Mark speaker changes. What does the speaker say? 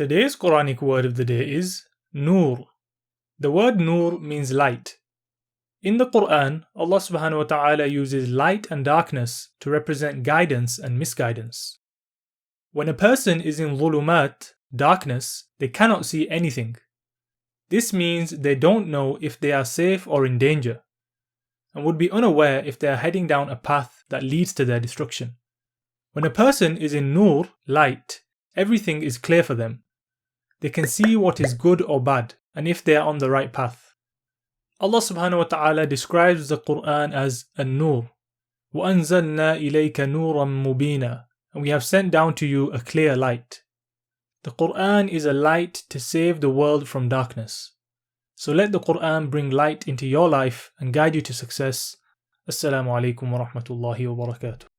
Speaker 1: Today's Quranic word of the day is Noor. The word Noor means light. In the Qur'an, Allah subhanahu wa ta'ala uses light and darkness to represent guidance and misguidance. When a person is in dhulumat, darkness, they cannot see anything. This means they don't know if they are safe or in danger, and would be unaware if they are heading down a path that leads to their destruction. When a person is in Noor, light, everything is clear for them. They can see what is good or bad, and if they are on the right path. Allah subhanahu wa ta'ala describes the Qur'an as An-Noor. وَأَنزَلْنَا إِلَيْكَ نُورًا مُبِينًا, and we have sent down to you a clear light. The Qur'an is a light to save the world from darkness. So let the Qur'an bring light into your life and guide you to success. Assalamu alaikum wa rahmatullahi wa barakatuh.